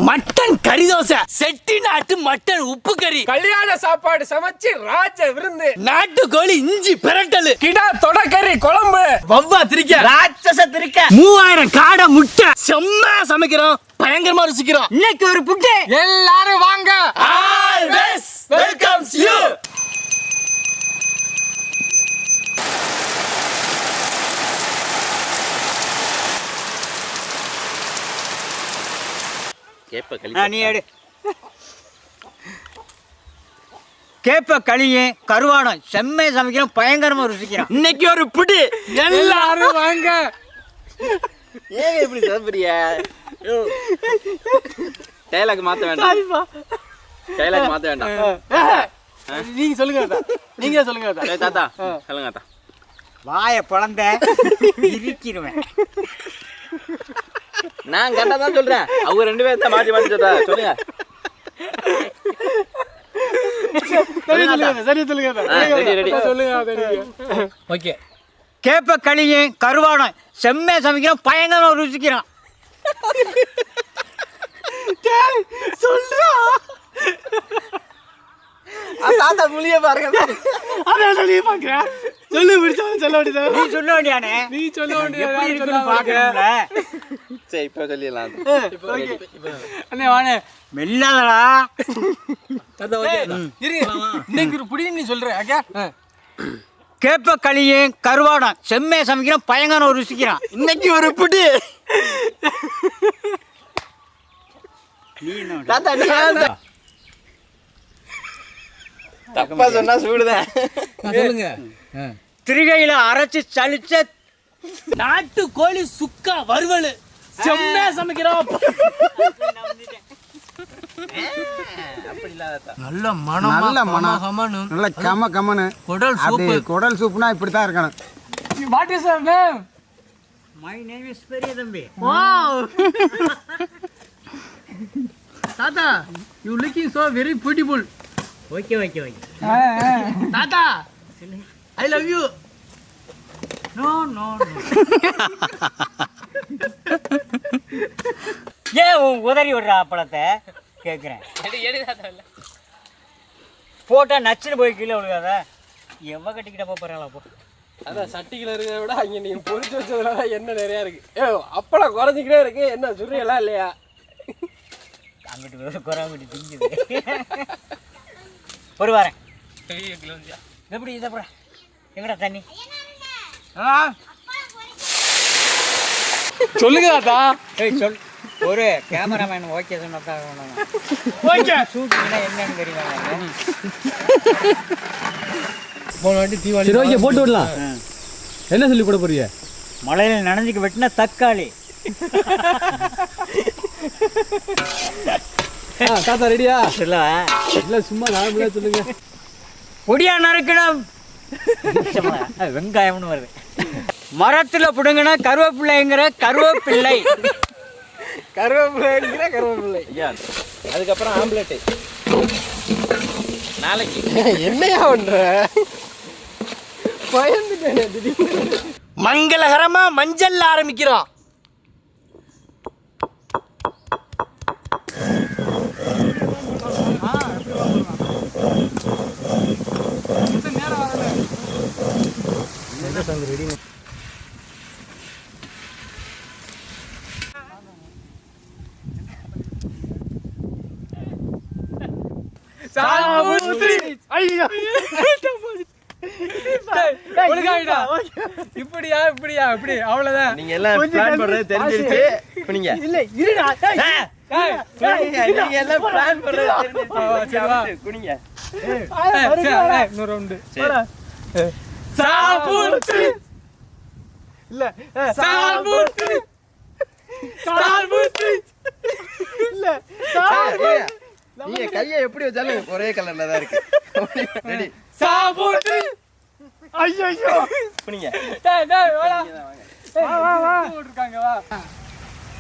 Mutton கறி dosa, செட்டிநாட்டு mutton உப்பு கறி, கல்யாண சாப்பாடு சமைச்சு ராஜ விருந்து, நாட்டுக்கோழி இஞ்சி பிரட்டல், கிடா தொடக்கறி குழம்பு, வவ்வா திரிக்க, ராட்சச திரிக்க, 3000 காடை முட்டை, செம்மையா சமைக்கிறோம், பயங்கரமா ருசிக்கிறோம். இன்னைக்கு ஒரு புட்டு. எல்லாரும் வாங்க. Always welcomes you. நீ எடு. கேப்ப களியும் கருவாடம் செம்மையை சமைக்கிறோம், பயங்கரமா ருசிக்கிறோம். இன்னைக்கு ஒரு புடி. எல்லாரும் வாங்க. ஏங்க இப்படி சாப்பிடுறிய? டைலாக் மாத்த வேண்டாம். டைலாக் மாத்த வேண்டாம். நீங்க சொல்லுங்க தாத்தா. நீங்க சொல்லுங்க தாத்தா. தாத்தா சொல்லுங்க தாத்தா. வாயை பிளந்த இருக்கிருவேன். நான் கரெக்டா தான் சொல்றேன். அவங்க 2 பேரும் தான் மாத்தி மாத்தி தாத்தா சொல்லுங்க. சரி சொல்லுங்க. ஓகே. கேப்ப களியும் கருவாடம் செம்மையை சமைக்கிறோம், பயங்கரமா ருசிக்கிறோம். சொல்றா தாத்தா முழிய பாருங்க. அதான் நீ பாக்குற. சொல்லு பிடிச்சவன் சொல்ல வேண்டியது. நீ சொல்ல வேண்டியானே. நீ சொல்ல வேண்டியது எப்படி இருக்குன்னு பாக்கணும்ல. சரி இப்ப சொல்லிடலாம். அண்ணே வாணே மெல்லாதடா. தாத்தா ஓகே. இன்னைக்கு ஒரு புடி நீ சொல்ற. ஓகே. கேப்ப களியும் கருவாடம் செம்மையை சமைக்கிறோம், பயங்கரமா ருசிக்கிறோம். இன்னைக்கு ஒரு புடி. தாத்தா தப்பா சொன்னா சூடுதான். சொல்லுங்க. திரிகையில அரைச்சு சளிச்ச நாட்டுக்கோழி சுக்கா வறுவல் செம்மையா சமைக்கிறோம். அப்படி இல்லாத நல்ல மனம், நல்ல மனம், நல்ல கமனு குடல் சூப்பு. குடல் சூப்புனா இப்படித்தான் இருக்கணும். What is your name? My name is பெரிய தம்பி. வாவ். தாத்தா you looking so very beautiful. Okay okay okay. தாத்தா I love you. No no no. ஏன் உதறி விடுற அப்பளத்தை கேட்குறேன். போட்டா நச்சுன்னு போய் கீழே விழுகாத. எவ்வளோ கட்டிக்கிட்ட போகிறாங்களா போ. அதான் சட்டிக்கில் இருக்கிறத விட அங்கே நீங்கள் பொறிச்சு வச்சதுனால என்ன நிறையா இருக்கு. அப்பளம் குறைஞ்சிக்கிட்டே இருக்கு. என்ன சுரியெல்லாம் இல்லையா? அங்கிட்டு குறாங்கிட்டு திங்குது. ஒரு வாரேன் எப்படி இதை போட எங்கடா தண்ணி சொல்லுங்க தாத்தா. ஏய் சொல். ஒரு கேமராமேன் ஓகே சொன்னதான் ஓகே ஷூட்டிங்னா என்னன்னு தெரியுமா? போன வாட்டி தீவாளி. சரி ஓகே போட்டு விடலாம். என்ன சொல்லி போட போறீங்க? மழையில் நனைஞ்சுக்கு வெட்டின தக்காளி. தாத்தா ரெடியா? இல்லை இல்லை சும்மா நார்மலாக சொல்லுங்க. பொடியா நறுக்கணும். வெங்காயம்னு வருது. மரத்தில் பிடுங்கின கருவேப்பிள்ளைங்கிற கருவேப்பிள்ளை. கருவேப்பிள்ளைங்கிற கருவேப்பிள்ளை. ஐயா அதுக்கப்புறம் ஆம்லெட்டு நாளைக்கு. என்னையா பண்ற? பயந்துட்டேன் திடீர்னு. மங்களகரமா மஞ்சள் ஆரம்பிக்கிறோம். இப்படியா இப்படியா இப்படி அவ்வளவுதான். நீங்க எல்லாம் பிளான் பண்றது தெரிஞ்சிருச்சு. குனிங்க. இல்ல இருடா. நீங்க எல்லாம் பிளான் பண்றது தெரிஞ்சிருச்சு. குனிங்க. இன்னொரு ரவுண்டு. சாபுத்ரி இல்ல சாபுத்ரி சாபுத்ரி இல்ல நீங்க கையை எப்படி வச்சாலும் ஒரே கலர்ல தான் இருக்கு. ரெடி சாபுத்ரி. ஐயோ குனிங்க. டேய் டேய் வாடா. வா வா ஓடுறாங்க வா.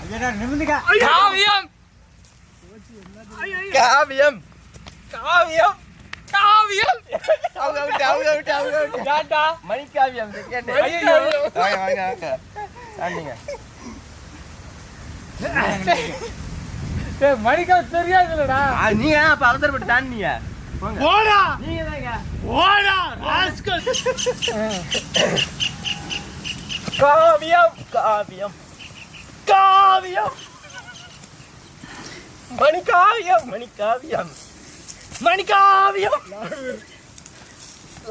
ஐயா நிமிந்துக்க. காவியம் காவியம் காவியம் காவியம். அவங்க டாடா மணி காவியம் செகண்ட். ஐயோ வாங்க வாங்க வாங்க. ஆண்டிங்க. மணிக்கா தெரியாதுல்லடா. நீ ஏன் அப்ப அவசரப்பட்டு தாண்டிய? ஓடா நீங்க தாங்க. ஓடா ராஸ்கல். காவியம் காவியம் காவியம் மணிக்காவியம் மணிக்காவியம் மணிக்காவியம்.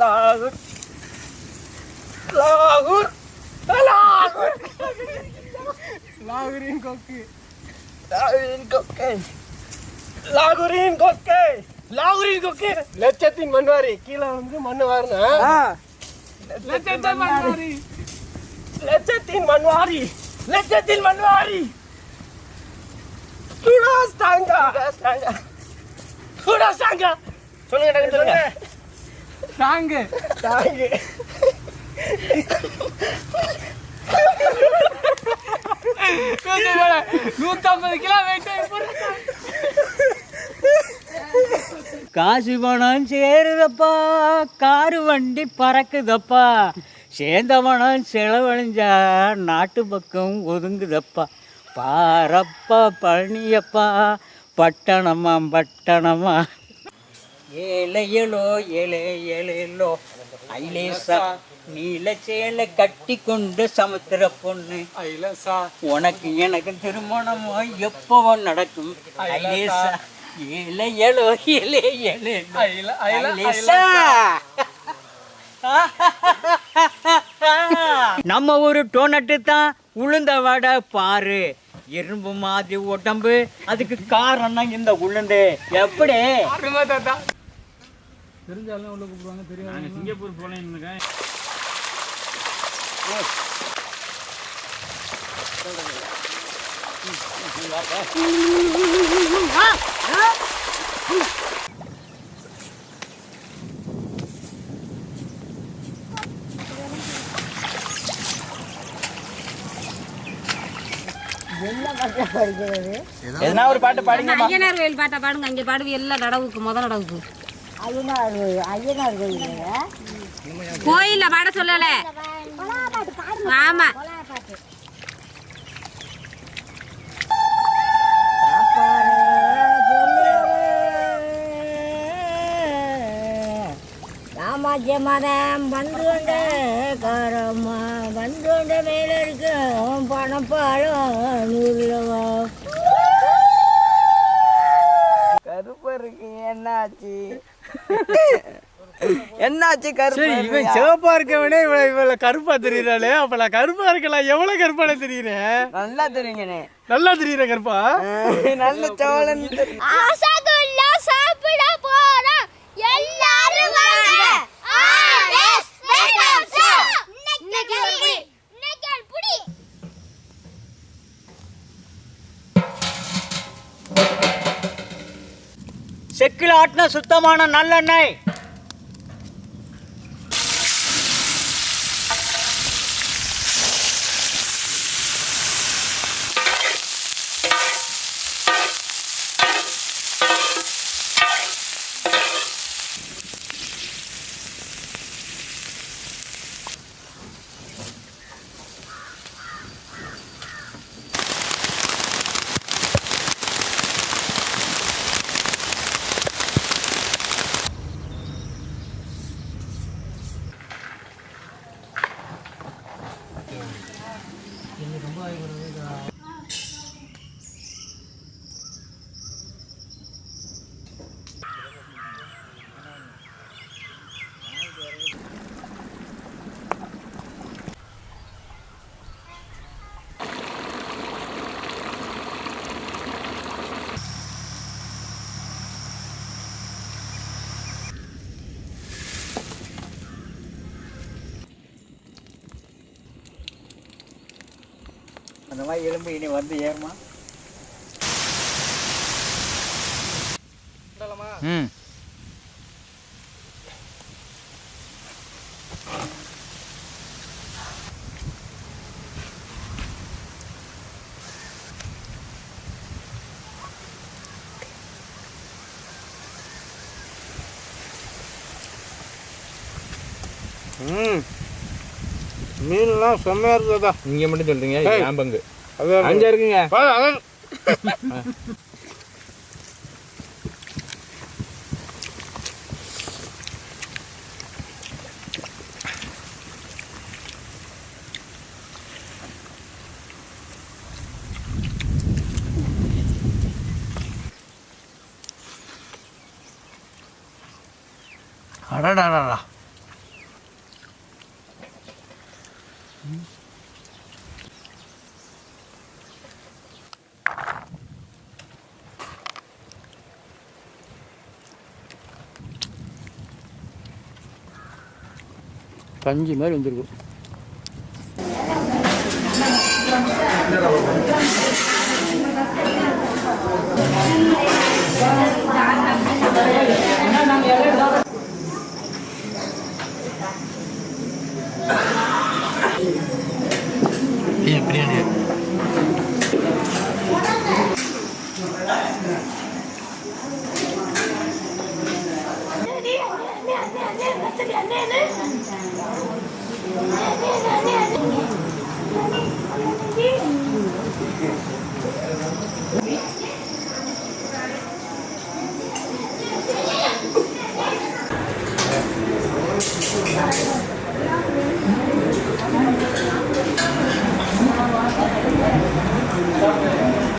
லாகூர் லாகூர் லாகூர் லாகூரின் கொக்கு லாகூரின் கொக்கு லாகூரின் கொக்கு லாகூரின் கொக்கு. லட்சத்தின் மண்வாரி. கீழே வந்து மண்ணு வாரினா லட்சத்தின் மண்வாரி. லட்சத்தின் மண்வாரி லட்சத்தின் மண்வாரி. குடாஸ்தாங்க கூட சாங்க. சொல்லுங்க டக்கு சொல்லுங்க. சாங்க தாங்கு கொஞ்சம் 150 கிலோ வெயிட். காசு பணம் சேருதப்பா, காரு வண்டி பறக்குதப்பா, சேர்ந்த பணம் செலவழிஞ்சா நாட்டு பக்கம் ஒதுங்குதப்பா. பாரப்பா பழனியப்பா, பட்டணமா பட்டணமா. ஏழையலோ ஏழை ஏழையலோ ஐலேசா, நீல சேலை கட்டி கொண்டு சமுத்திர பொண்ணு ஐலசா. உனக்கு எனக்கு திருமணமோ எப்பவோ நடக்கும் ஐலேசா. ஏழையலோ ஏழை ஏழையலோ. நம்ம ஒரு டோனட்டு தான் உளுந்த வடை பாரு. எறும்பு மாதிரி உடம்பு, அதுக்கு காரணம் இந்த உளுந்து. எப்படி தெரிஞ்சாலும் உள்ள கூப்பிடுவாங்க. தெரியும். சிங்கப்பூர் போனேன். எதனா ஒரு பாட்டு பாடுங்க. ஐயனார் கோயில் பாட்டை பாடுங்க. அங்கே பாடுவி எல்லாம் நடவுக்கு முதல் நடவுக்கு. ஐயனார் கோயில்ல பாட சொல்லல. ஆமா ராமாஜ்ய மதம் வந்துண்ட காரம்மா வந்துண்ட மேல இருக்கும் பணப்பாலம் 100 ரூபா. கருப்பு இருக்கு. என்னாச்சு என்னாச்சு கருப்பு? இவன் சிவப்பா இருக்கவனே இவ்வளவு கருப்பா தெரியுறாளே. அப்ப நான் கருப்பா இருக்கலாம். எவ்வளவு கருப்பான தெரியுறேன். நல்லா தெரியுங்கண்ணே. நல்லா தெரியுற கருப்பா. நல்ல சோழன். ஆசகுல்லா சாப்பிட போறோம் எல்லாரும் வாங்க. RS welcomes. இன்னைக்கு புடி செக்கில் ஆட்டின சுத்தமான நல்லெண்ணெய். அந்த மாதிரி எலும்பு இனி வந்து ஏறுமா? ம். மீன்லாம் செம்மையா இருக்குதா. நீங்க மட்டும் சொல்றீங்க. என் பங்கு அது 5 இருக்குங்க. அடடாடா. பஞ்சு மாதிரி வந்துருக்கும். பிரியாணி